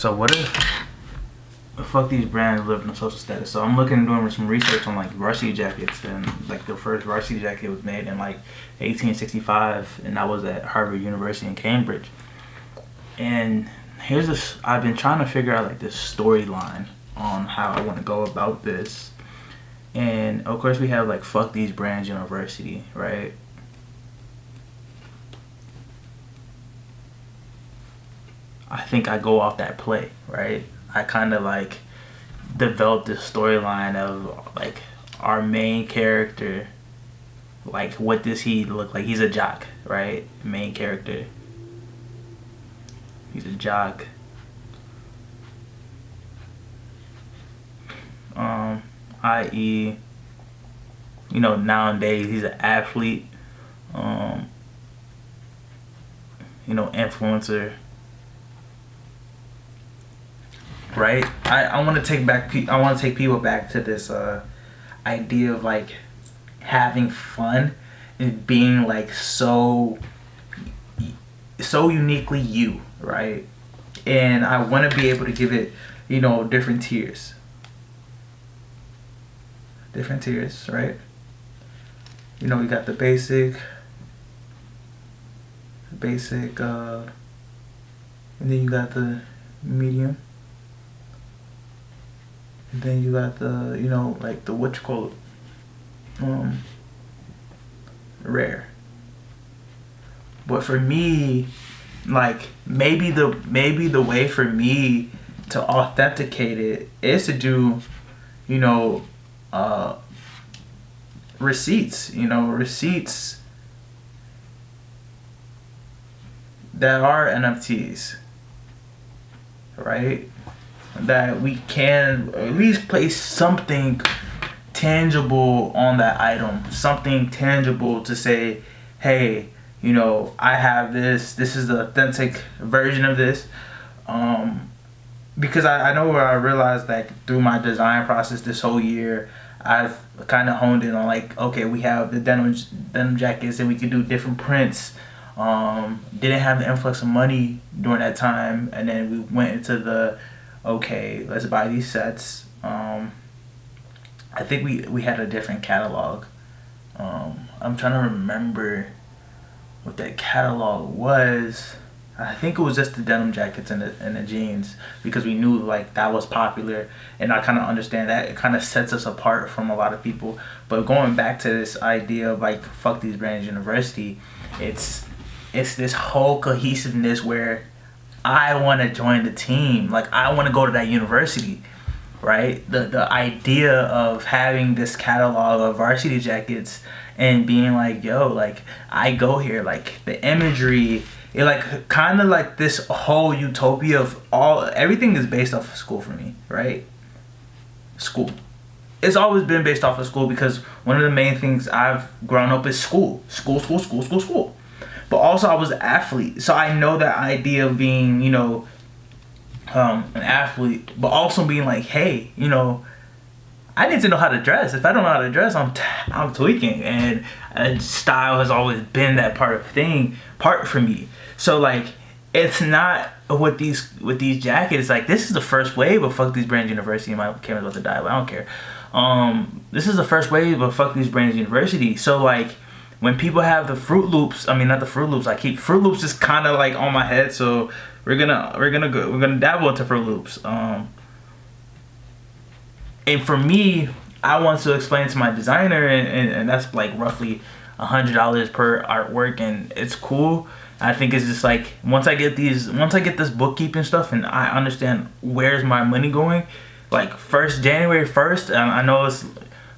So what if fuck these brands live in a social status? So I'm looking doing some research on like varsity jackets, and like the first varsity jacket was made in like 1865, and that was at Harvard University in Cambridge. And here's this, I've been trying to figure out like this storyline on how I want to go about this. And of course we have like fuck these brands university, right? I think I go off that play, right? I kind of like developed this storyline of like our main character, like what does he look like? He's a jock, right? Main character. He's a jock. I.e., you know, nowadays he's an athlete, you know, influencer, right? I want to take people back to this idea of like having fun and being like so uniquely you, right? And I want to be able to give it, you know, different tiers, right? You know, we got the basic, and then you got the medium, and then you got the, you know, like the what you call it, rare. But for me, like maybe the way for me to authenticate it is to do, you know, receipts that are NFTs, right? That we can at least place something tangible on that item, something tangible to say, hey, you know, I have this is the authentic version of this. Because I know where I realized that through my design process this whole year, I've kind of honed in on like, okay, we have the denim jackets and we can do different prints. Didn't have the influx of money during that time, and then we went into the, okay, let's buy these sets. I think we had a different catalog. I'm trying to remember what that catalog was. I think it was just the denim jackets and the jeans, because we knew like that was popular, and I kind of understand that it kind of sets us apart from a lot of people. But going back to this idea of like fuck these brands university, it's this whole cohesiveness where I want to join the team, like I want to go to that university, right? The idea of having this catalog of varsity jackets and being like, yo, like I go here, like the imagery. It like kind of like this whole utopia of everything is based off of school for me, right? School. It's always been based off of school, because one of the main things I've grown up is school. But also I was an athlete, so I know that idea of being, you know, an athlete, but also being like, hey, you know, I need to know how to dress. If I don't know how to dress, I'm tweaking, and style has always been that part for me. So like, it's not with these jackets. Like, this is the first wave of fuck these brands university. My camera's about to die, but I don't care. This is the first wave of fuck these brands university. So like, when people have the Fruit Loops, I mean not the Fruit Loops. I keep Fruit Loops is kind of like on my head, so we're gonna dabble into Fruit Loops. And for me, I want to explain to my designer, and that's like roughly $100 per artwork, and it's cool. I think it's just like once I get this bookkeeping stuff and I understand where's my money going, like January 1st, I know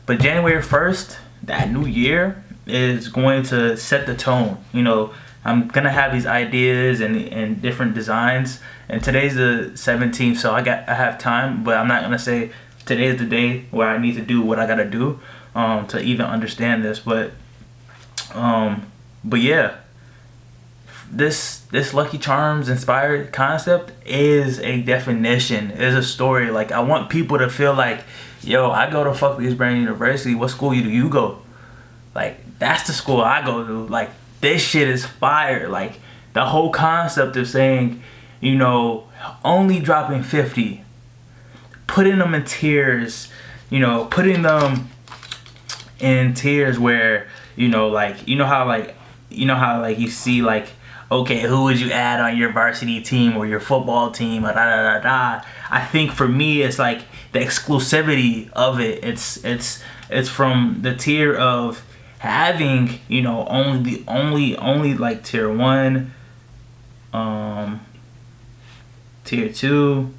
but January 1st, that new year is going to set the tone. You know, I'm gonna have these ideas and different designs, and today's the 17th, so I have time, but I'm not gonna say today is the day where I need to do what I gotta do to even understand this. But yeah, this Lucky Charms inspired concept is a definition, is a story. Like, I want people to feel like, yo, I go to fuck these brand university. What school do you go? Like, that's the school I go to. Like, this shit is fire. Like, the whole concept of saying, you know, only dropping 50, putting them in tiers, you know, putting them in tiers where, you know, like, you know how like you see like, okay, who would you add on your varsity team or your football team, da da da da. I think for me it's like the exclusivity of it. It's from the tier of having, you know, only like tier 1, tier 2,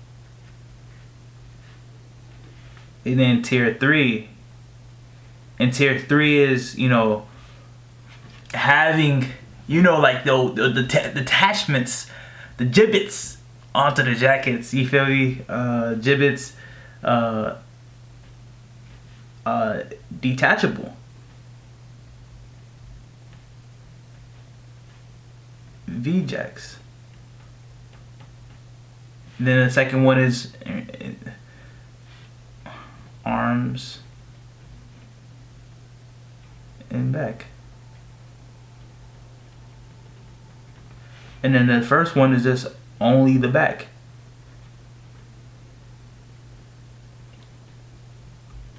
and then tier 3. And tier 3 is, you know, having, you know, like the attachments, the gibbets onto the jackets. You feel me? Gibbets, detachable. V-jacks. Then the second one is arms and back. And then the first one is just only the back.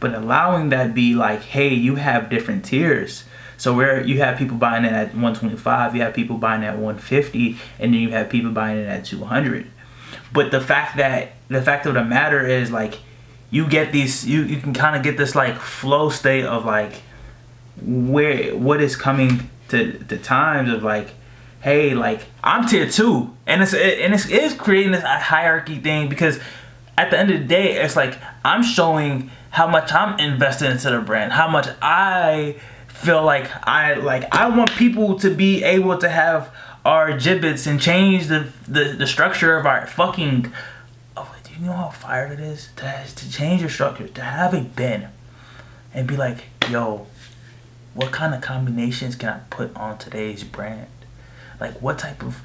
But allowing that be like, hey, you have different tiers. So where you have people buying it at 125, you have people buying it at 150, and then you have people buying it at 200. But the fact of the matter is, like, you get these, you can kind of get this like flow state of like what is coming to times of like, hey, like, I'm tier 2, and it's creating this hierarchy thing, because at the end of the day, it's like I'm showing how much I'm invested into the brand, how much I feel like I want people to be able to have our gibbets and change the structure of our fucking. Oh, do you know how fire it is to change your structure, to have a bin and be like, yo, what kind of combinations can I put on today's brand? Like, what type of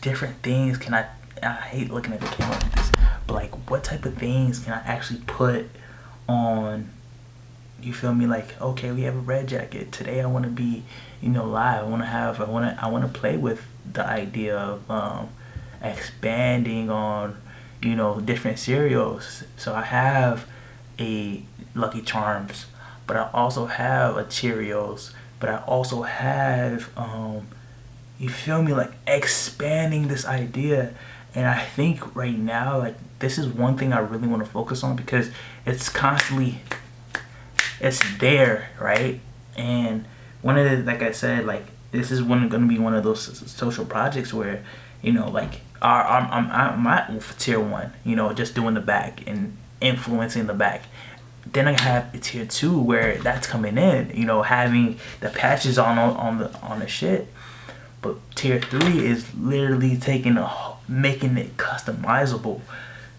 different things can I hate looking at the camera like this, but like, what type of things can I actually put on? You feel me? Like, okay, we have a red jacket today. I want to be, you know, live. I want to play with the idea of expanding on, you know, different cereals. So I have a Lucky Charms, but I also have a Cheerios, but I also have you feel me, like, expanding this idea. And I think right now, like, this is one thing I really want to focus on, because it's constantly, it's there, right? And one of the, like I said, like, this is going to be one of those social projects where, you know, like, I'm at tier 1, you know, just doing the back and influencing the back. Then I have a tier 2 where that's coming in, you know, having the patches on the shit. But tier 3 is literally making it customizable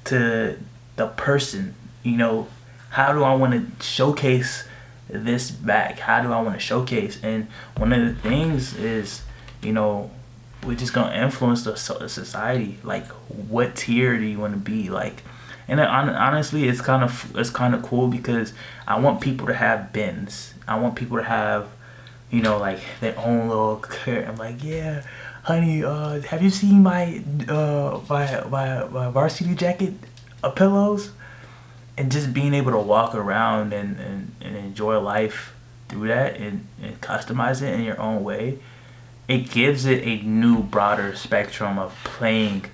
to the person. You know, how do I want to showcase this back? How do I want to showcase? And one of the things is, you know, we're just gonna influence the society. Like, what tier do you want to be? Like, and honestly, it's kind of cool, because I want people to have bins. I want people to have, you know, like, their own little. I'm like, yeah, honey, have you seen my varsity jacket pillows? And just being able to walk around and enjoy life through that, and customize it in your own way, it gives it a new, broader spectrum of playing,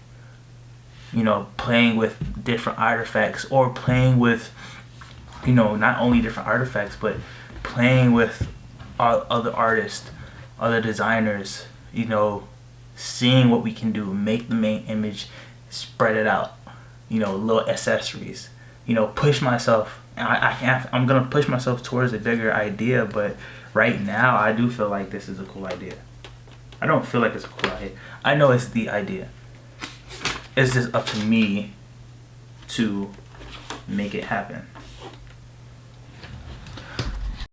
you know, playing with different artifacts, or playing with, you know, not only different artifacts, but playing with other artists, other designers, you know, seeing what we can do, make the main image, spread it out, you know, little accessories, you know, push myself. I'm gonna push myself towards a bigger idea, but right now I do feel like this is a cool idea. I don't feel like it's a cool idea. I know it's the idea. It's just up to me to make it happen.